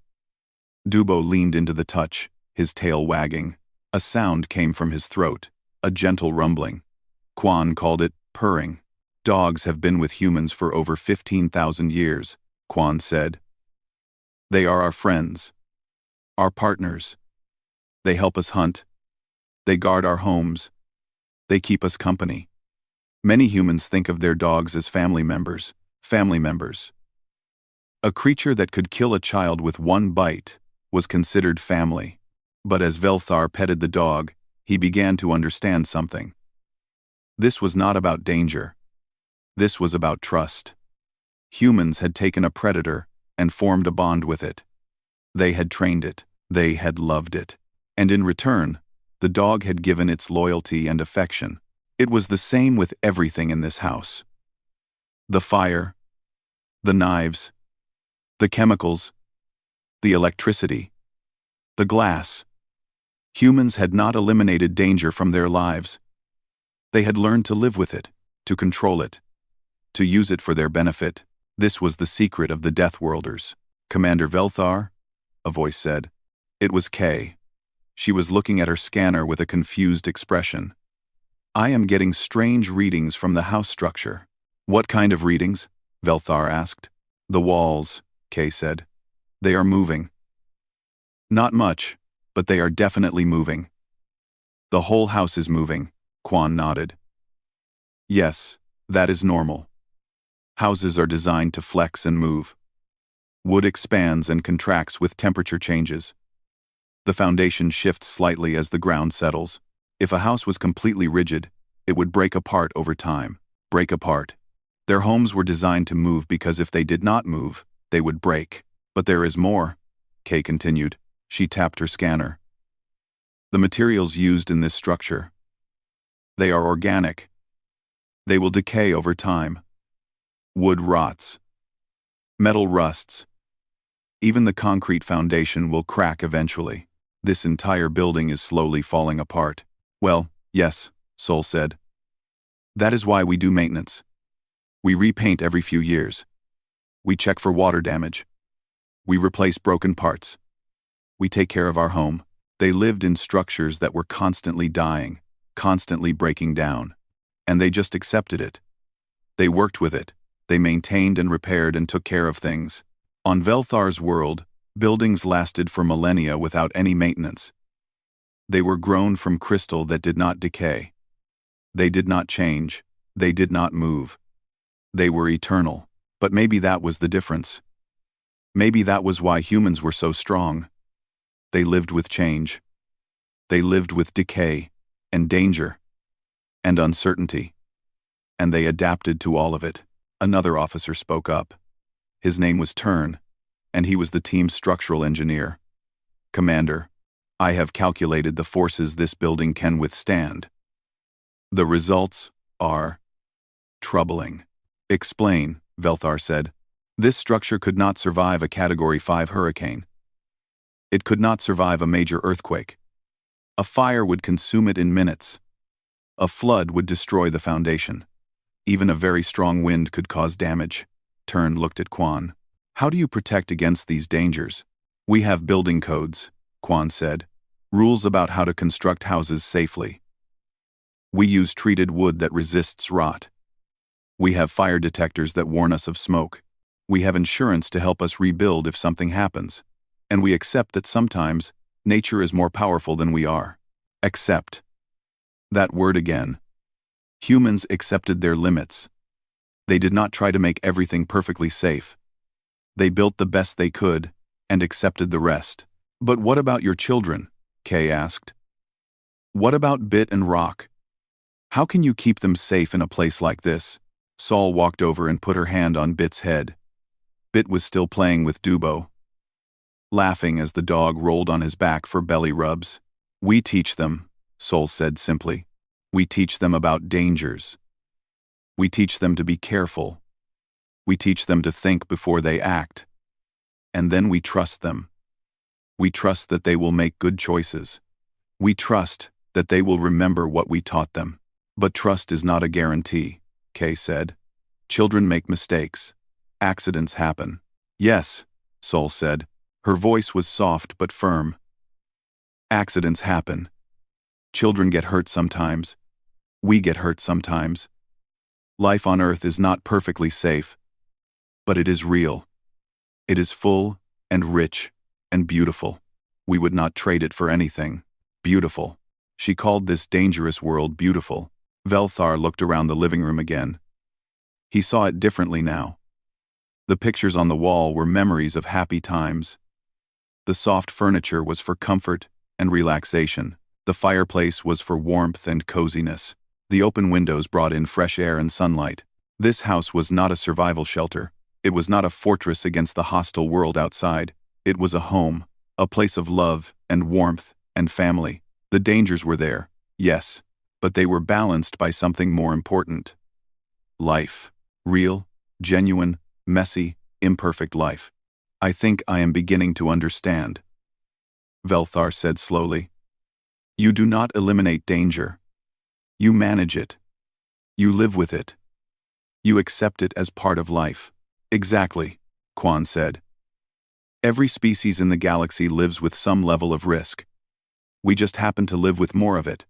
Dubo leaned into the touch, his tail wagging. A sound came from his throat, a gentle rumbling. Quan called it purring. "Dogs have been with humans for over 15,000 years, Quan said. "They are our friends, our partners. They help us hunt. They guard our homes. They keep us company." Many humans think of their dogs as family members. A creature that could kill a child with one bite was considered family. But as Velthar petted the dog, he began to understand something. This was not about danger. This was about trust. Humans had taken a predator and formed a bond with it. They had trained it. They had loved it. And in return, the dog had given its loyalty and affection. It was the same with everything in this house. The fire, the knives, the chemicals, the electricity, the glass. Humans had not eliminated danger from their lives. They had learned to live with it, to control it, to use it for their benefit. This was the secret of the Deathworlders. "Commander Velthar?" a voice said. It was Kay. She was looking at her scanner with a confused expression. I am getting strange readings from the house structure. What kind of readings? Velthar asked. The walls, Kay said. They are moving. Not much, but they are definitely moving. The whole house is moving, Quan nodded. Yes, that is normal. Houses are designed to flex and move. Wood expands and contracts with temperature changes. The foundation shifts slightly as the ground settles. If a house was completely rigid, it would break apart over time. Break apart. Their homes were designed to move because if they did not move, they would break. But there is more, Kay continued. She tapped her scanner. The materials used in this structure. They are organic. They will decay over time. Wood rots. Metal rusts. Even the concrete foundation will crack eventually. This entire building is slowly falling apart. Well, yes, Sol said. That is why we do maintenance. We repaint every few years. We check for water damage. We replace broken parts. We take care of our home. They lived in structures that were constantly dying, constantly breaking down. And they just accepted it. They worked with it. They maintained and repaired and took care of things. On Velthar's world, buildings lasted for millennia without any maintenance. They were grown from crystal that did not decay. They did not change. They did not move. They were eternal. But maybe that was the difference. Maybe that was why humans were so strong. They lived with change. They lived with decay, and danger, and uncertainty. And they adapted to all of it. Another officer spoke up. His name was Tern, and he was the team's structural engineer. Commander, I have calculated the forces this building can withstand. The results are troubling. Explain, Velthar said. This structure could not survive a Category 5 hurricane. It could not survive a major earthquake. A fire would consume it in minutes. A flood would destroy the foundation. Even a very strong wind could cause damage. Tern looked at Quan. How do you protect against these dangers? We have building codes, Quan said. Rules about how to construct houses safely. We use treated wood that resists rot. We have fire detectors that warn us of smoke. We have insurance to help us rebuild if something happens. And we accept that sometimes nature is more powerful than we are. Accept. That word again. Humans accepted their limits. They did not try to make everything perfectly safe. They built the best they could and accepted the rest. But what about your children? Kay asked. What about Bit and Rock? How can you keep them safe in a place like this? Sol walked over and put her hand on Bit's head. Bit was still playing with Dubo, laughing as the dog rolled on his back for belly rubs. We teach them, Sol said simply. We teach them about dangers. We teach them to be careful. We teach them to think before they act. And then we trust them. We trust that they will make good choices. We trust that they will remember what we taught them. But trust is not a guarantee, Kay said. Children make mistakes. Accidents happen. Yes, Sol said. Her voice was soft but firm. Accidents happen. Children get hurt sometimes. We get hurt sometimes. Life on Earth is not perfectly safe, but it is real. It is full and rich and beautiful. We would not trade it for anything. Beautiful. She called this dangerous world beautiful. Velthar looked around the living room again. He saw it differently now. The pictures on the wall were memories of happy times. The soft furniture was for comfort and relaxation. The fireplace was for warmth and coziness. The open windows brought in fresh air and sunlight. This house was not a survival shelter. It was not a fortress against the hostile world outside. It was a home, a place of love and warmth and family. The dangers were there, yes, but they were balanced by something more important. Life. Real, genuine, messy, imperfect life. I think I am beginning to understand, Velthar said slowly. You do not eliminate danger. You manage it. You live with it. You accept it as part of life. Exactly, Quan said. Every species in the galaxy lives with some level of risk. We just happen to live with more of it.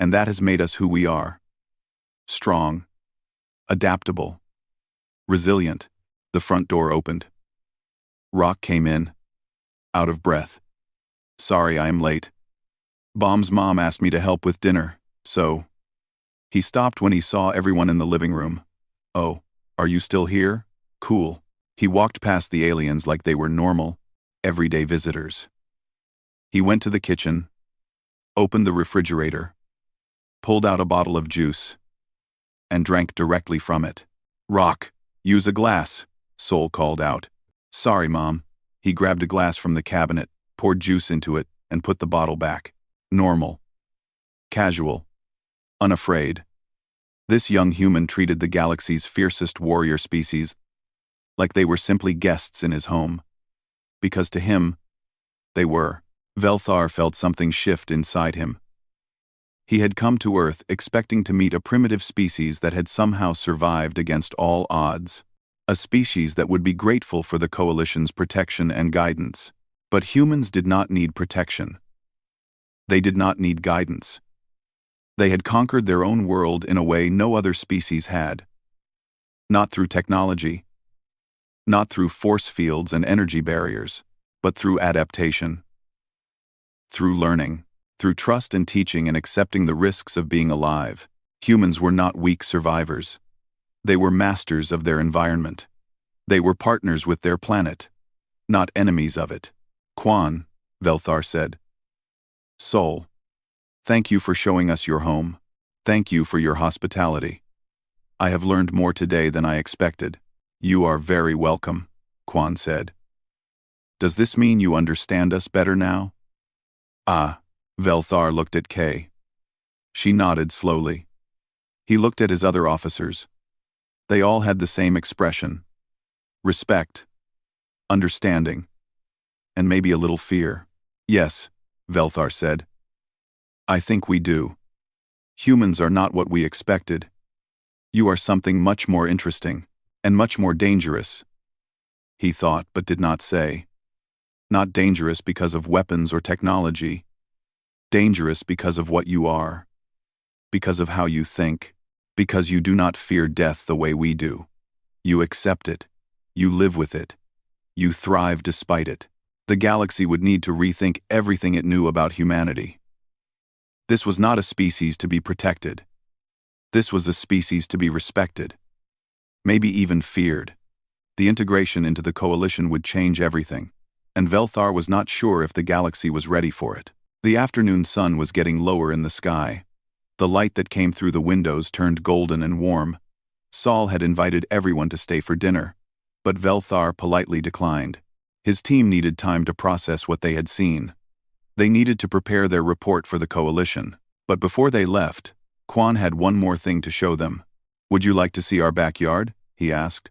And that has made us who we are. Strong, adaptable, resilient. The front door opened. Rock came in, out of breath. Sorry, I am late. Bomb's mom asked me to help with dinner, so... He stopped when he saw everyone in the living room. Oh, are you still here? Cool. He walked past the aliens like they were normal, everyday visitors. He went to the kitchen, opened the refrigerator, pulled out a bottle of juice, and drank directly from it. Rock, use a glass, Sol called out. Sorry, Mom. He grabbed a glass from the cabinet, poured juice into it, and put the bottle back. Normal. Casual. Unafraid. This young human treated the galaxy's fiercest warrior species like they were simply guests in his home. Because to him, they were. Velthar felt something shift inside him. He had come to Earth expecting to meet a primitive species that had somehow survived against all odds. A species that would be grateful for the Coalition's protection and guidance. But humans did not need protection. They did not need guidance. They had conquered their own world in a way no other species had. Not through technology, not through force fields and energy barriers, but through adaptation. Through learning, through trust and teaching and accepting the risks of being alive. Humans were not weak survivors. They were masters of their environment. They were partners with their planet, not enemies of it. Quan, Velthar said. Sol, thank you for showing us your home. Thank you for your hospitality. I have learned more today than I expected. You are very welcome, Quan said. Does this mean you understand us better now? Ah, Velthar looked at Kay. She nodded slowly. He looked at his other officers. They all had the same expression. Respect, understanding, and maybe a little fear. Yes, Velthar said. I think we do. Humans are not what we expected. You are something much more interesting, and much more dangerous. He thought but did not say. Not dangerous because of weapons or technology. Dangerous because of what you are. Because of how you think. Because you do not fear death the way we do. You accept it. You live with it. You thrive despite it. The galaxy would need to rethink everything it knew about humanity. This was not a species to be protected. This was a species to be respected. Maybe even feared. The integration into the Coalition would change everything, and Velthar was not sure if the galaxy was ready for it. The afternoon sun was getting lower in the sky. The light that came through the windows turned golden and warm. Sol had invited everyone to stay for dinner, but Velthar politely declined. His team needed time to process what they had seen. They needed to prepare their report for the Coalition, but before they left, Quan had one more thing to show them. Would you like to see our backyard? He asked.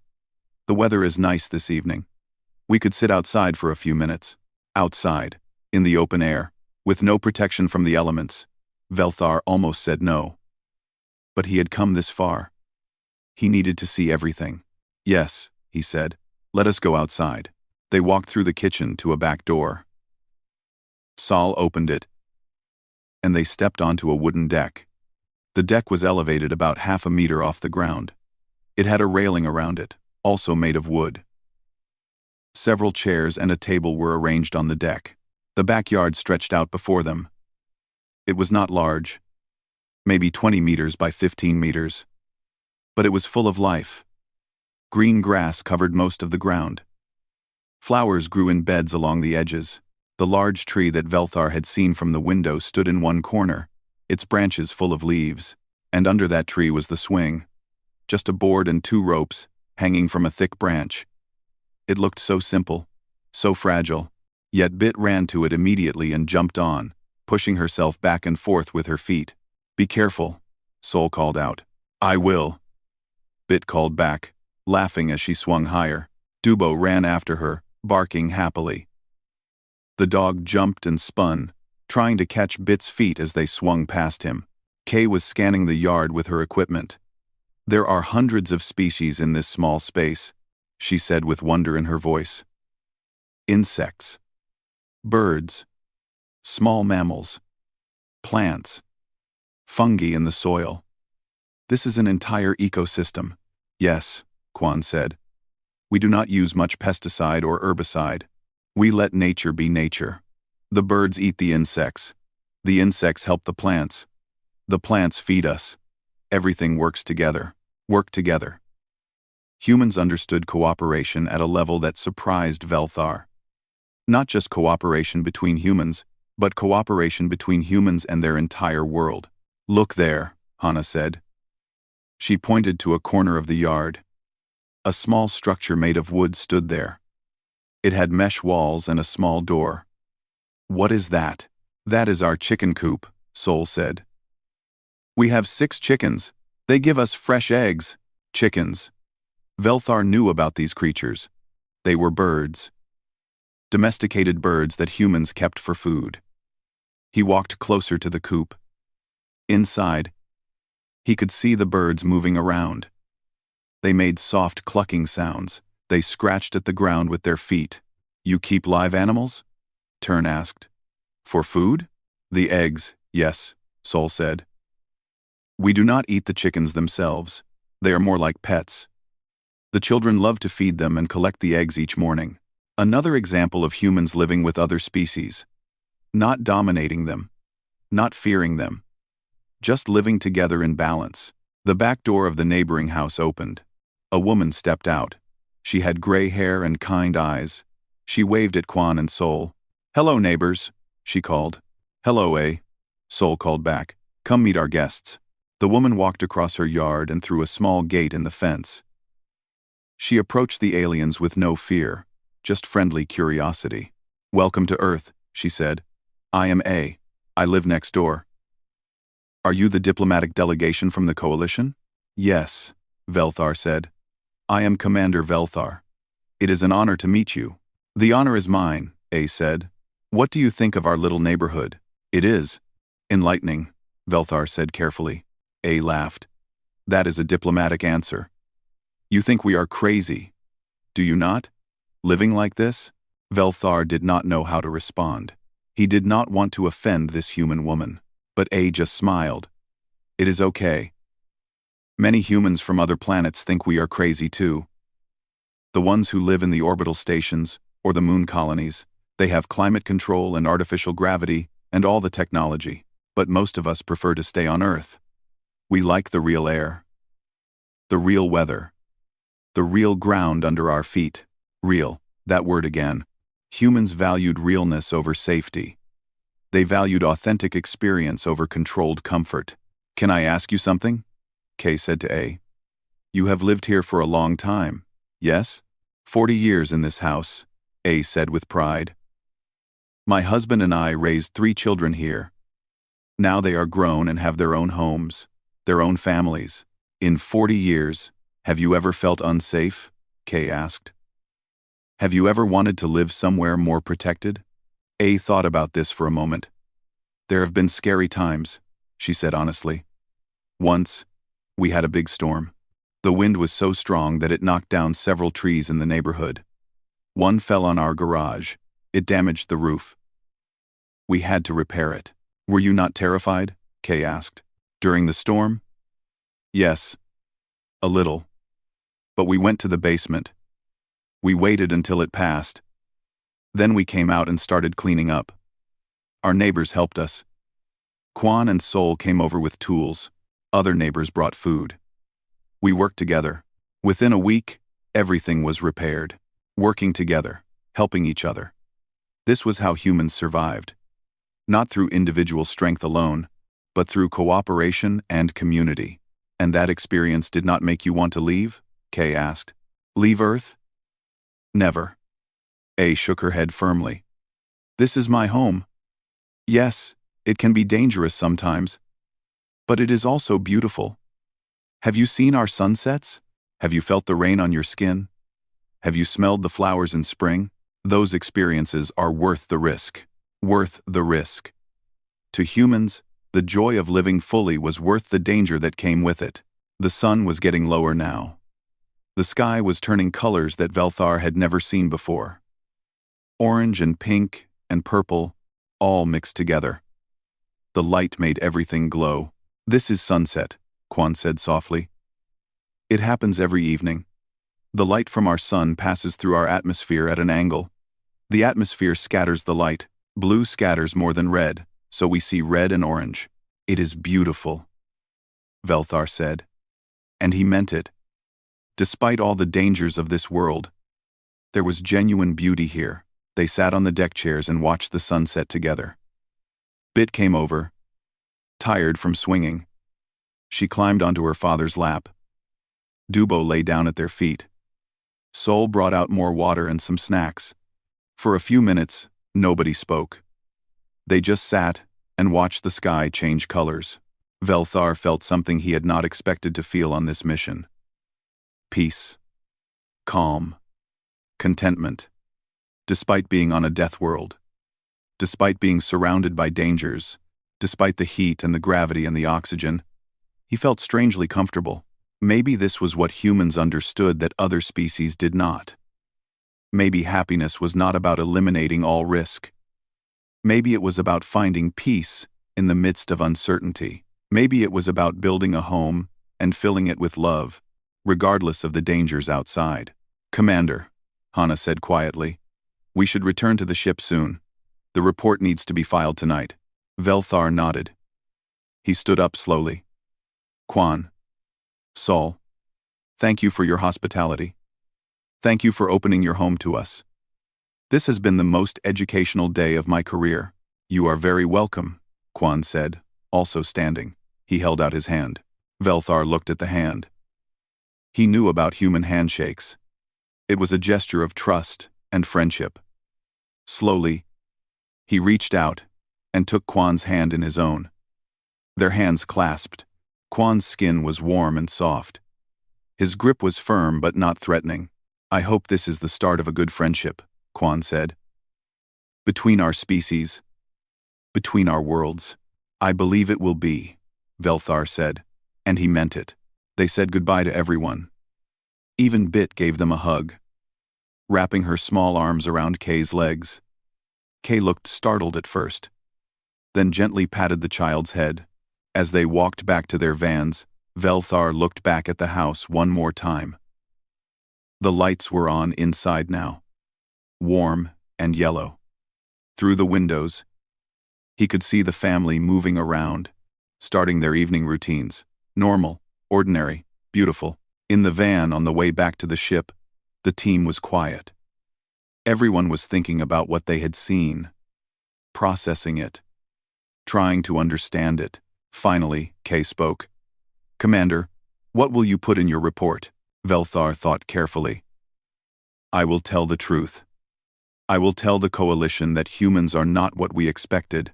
The weather is nice this evening. We could sit outside for a few minutes. Outside, in the open air, with no protection from the elements. Velthar almost said no. But he had come this far. He needed to see everything. Yes, he said. Let us go outside. They walked through the kitchen to a back door. Sol opened it, and they stepped onto a wooden deck. The deck was elevated about half a meter off the ground. It had a railing around it, also made of wood. Several chairs and a table were arranged on the deck. The backyard stretched out before them. It was not large, maybe 20 meters by 15 meters. But it was full of life. Green grass covered most of the ground. Flowers grew in beds along the edges. The large tree that Velthar had seen from the window stood in one corner, its branches full of leaves, and under that tree was the swing. Just a board and 2 ropes, hanging from a thick branch. It looked so simple, so fragile, yet Bit ran to it immediately and jumped on, pushing herself back and forth with her feet. Be careful, Sol called out. I will. Bit called back, laughing as she swung higher. Dubo ran after her, barking happily. The dog jumped and spun, trying to catch Bit's feet as they swung past him. Kay was scanning the yard with her equipment. There are hundreds of species in this small space, she said with wonder in her voice. Insects, birds, small mammals, plants, fungi in the soil. This is an entire ecosystem. Yes, Quan said. We do not use much pesticide or herbicide. We let nature be nature. The birds eat the insects. The insects help the plants. The plants feed us. Everything works together. Work together. Humans understood cooperation at a level that surprised Velthar. Not just cooperation between humans, but cooperation between humans and their entire world. Look there, Hana said. She pointed to a corner of the yard. A small structure made of wood stood there. It had mesh walls and a small door. What is that? That is our chicken coop, Sol said. We have 6 chickens. They give us fresh eggs. Chickens. Velthar knew about these creatures. They were birds. Domesticated birds that humans kept for food. He walked closer to the coop. Inside, he could see the birds moving around. They made soft clucking sounds. They scratched at the ground with their feet. You keep live animals? Tern asked. For food? The eggs, yes, Sol said. We do not eat the chickens themselves. They are more like pets. The children love to feed them and collect the eggs each morning. Another example of humans living with other species. Not dominating them. Not fearing them. Just living together in balance. The back door of the neighboring house opened. A woman stepped out. She had gray hair and kind eyes. She waved at Quan and Sol. Hello, neighbors, she called. Hello, Sol called back. Come meet our guests. The woman walked across her yard and through a small gate in the fence. She approached the aliens with no fear, just friendly curiosity. Welcome to Earth, she said. I am A. I live next door. Are you the diplomatic delegation from the coalition? Yes, Velthar said. I am Commander Velthar. It is an honor to meet you. The honor is mine, A said. What do you think of our little neighborhood? It is enlightening, Velthar said carefully. A laughed. That is a diplomatic answer. You think we are crazy, do you not? Living like this? Velthar did not know how to respond. He did not want to offend this human woman, but A just smiled. It is okay. Many humans from other planets think we are crazy too. The ones who live in the orbital stations, or the moon colonies, they have climate control and artificial gravity and all the technology, but most of us prefer to stay on Earth. We like the real air, the real weather, the real ground under our feet. Real, that word again. Humans valued realness over safety. They valued authentic experience over controlled comfort. Can I ask you something? K said to A. You have lived here for a long time, yes? 40 years in this house, A said with pride. My husband and I raised 3 children here. Now they are grown and have their own homes, their own families. In 40 years, have you ever felt unsafe? K asked. Have you ever wanted to live somewhere more protected? A thought about this for a moment. There have been scary times, she said honestly. Once, we had a big storm. The wind was so strong that it knocked down several trees in the neighborhood. One fell on our garage. It damaged the roof. We had to repair it. Were you not terrified? Kay asked. During the storm? Yes. A little. But we went to the basement. We waited until it passed. Then we came out and started cleaning up. Our neighbors helped us. Quan and Sol came over with tools. Other neighbors brought food. We worked together. Within a week, everything was repaired. Working together, helping each other. This was how humans survived. Not through individual strength alone, but through cooperation and community. And that experience did not make you want to leave? Kay asked. Leave Earth? Never. A shook her head firmly. This is my home. Yes, it can be dangerous sometimes. But it is also beautiful. Have you seen our sunsets? Have you felt the rain on your skin? Have you smelled the flowers in spring? Those experiences are worth the risk. Worth the risk. To humans, the joy of living fully was worth the danger that came with it. The sun was getting lower now. The sky was turning colors that Velthar had never seen before. Orange and pink and purple, all mixed together. The light made everything glow. This is sunset, Quan said softly. It happens every evening. The light from our sun passes through our atmosphere at an angle. The atmosphere scatters the light. Blue scatters more than red, so we see red and orange. It is beautiful, Velthar said. And he meant it. Despite all the dangers of this world, there was genuine beauty here. They sat on the deck chairs and watched the sunset together. Bit came over, tired from swinging. She climbed onto her father's lap. Dubo lay down at their feet. Sol brought out more water and some snacks. For a few minutes, nobody spoke. They just sat and watched the sky change colors. Velthar felt something he had not expected to feel on this mission. Peace. Calm. Contentment. Despite being on a death world. Despite being surrounded by dangers. Despite the heat and the gravity and the oxygen. He felt strangely comfortable. Maybe this was what humans understood that other species did not. Maybe happiness was not about eliminating all risk. Maybe it was about finding peace in the midst of uncertainty. Maybe it was about building a home and filling it with love, regardless of the dangers outside. Commander, Hana said quietly, we should return to the ship soon. The report needs to be filed tonight. Velthar nodded. He stood up slowly. Quan. Sol. Thank you for your hospitality. Thank you for opening your home to us. This has been the most educational day of my career. You are very welcome, Quan said, also standing. He held out his hand. Velthar looked at the hand. He knew about human handshakes. It was a gesture of trust and friendship. Slowly, he reached out and took Quan's hand in his own. Their hands clasped. Quan's skin was warm and soft. His grip was firm but not threatening. I hope this is the start of a good friendship, Quan said. Between our species, between our worlds, I believe it will be, Velthar said, and he meant it. They said goodbye to everyone. Even Bit gave them a hug, wrapping her small arms around Kay's legs. Kay looked startled at first, then gently patted the child's head. As they walked back to their vans, Velthar looked back at the house one more time. The lights were on inside now, warm and yellow. Through the windows, he could see the family moving around, starting their evening routines. Normal, ordinary, beautiful. In the van on the way back to the ship, the team was quiet. Everyone was thinking about what they had seen, processing it, trying to understand it. Finally, Kay spoke. Commander, what will you put in your report? Velthar thought carefully. I will tell the truth. I will tell the coalition that humans are not what we expected.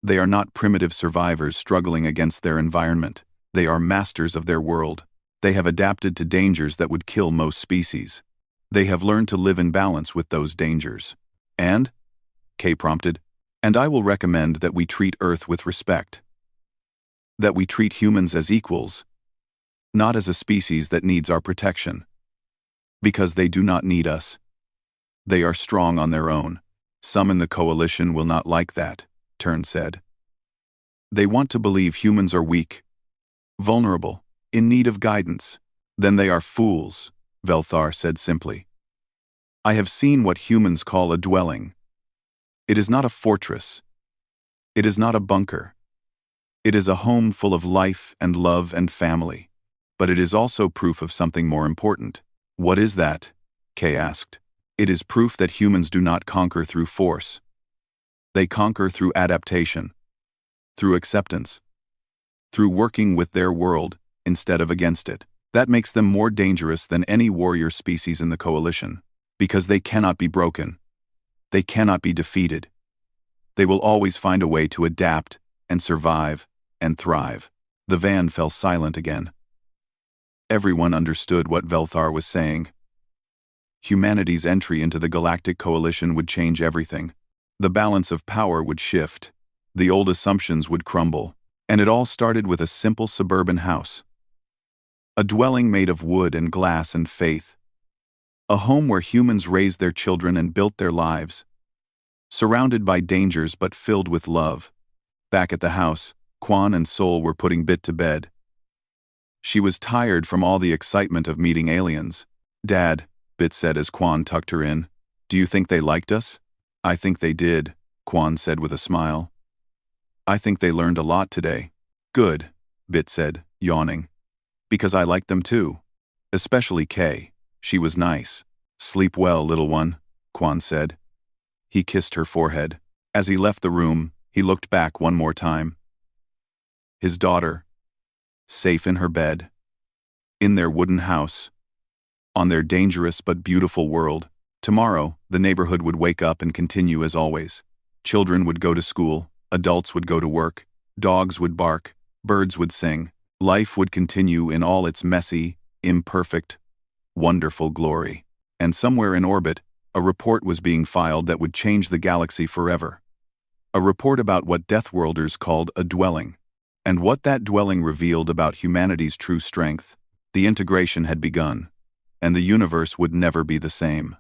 They are not primitive survivors struggling against their environment. They are masters of their world. They have adapted to dangers that would kill most species. They have learned to live in balance with those dangers. And, Kay prompted, and I will recommend that we treat Earth with respect. That we treat humans as equals, not as a species that needs our protection. Because they do not need us. They are strong on their own. Some in the coalition will not like that, Tern said. They want to believe humans are weak, vulnerable, in need of guidance. Then they are fools, Velthar said simply. I have seen what humans call a dwelling. It is not a fortress. It is not a bunker. It is a home full of life and love and family. But it is also proof of something more important. What is that? Kay asked. It is proof that humans do not conquer through force. They conquer through adaptation, through acceptance, through working with their world instead of against it. That makes them more dangerous than any warrior species in the coalition, because they cannot be broken. They cannot be defeated. They will always find a way to adapt and survive and thrive. The van fell silent again. Everyone understood what Velthar was saying. Humanity's entry into the Galactic Coalition would change everything. The balance of power would shift. The old assumptions would crumble. And it all started with a simple suburban house. A dwelling made of wood and glass and faith. A home where humans raised their children and built their lives. Surrounded by dangers but filled with love. Back at the house, Quan and Sol were putting Bit to bed. She was tired from all the excitement of meeting aliens. "Dad," Bit said as Quan tucked her in, "do you think they liked us?" "I think they did," Quan said with a smile. "I think they learned a lot today." "Good," Bit said, yawning. "Because I liked them too. Especially Kay. She was nice." "Sleep well, little one," Quan said. He kissed her forehead. As he left the room, he looked back one more time. His daughter, safe in her bed, in their wooden house, on their dangerous but beautiful world. Tomorrow, the neighborhood would wake up and continue as always. Children would go to school, adults would go to work, dogs would bark, birds would sing. Life would continue in all its messy, imperfect, wonderful glory. And somewhere in orbit, a report was being filed that would change the galaxy forever. A report about what Deathworlders called a dwelling. And what that dwelling revealed about humanity's true strength. The integration had begun, and the universe would never be the same.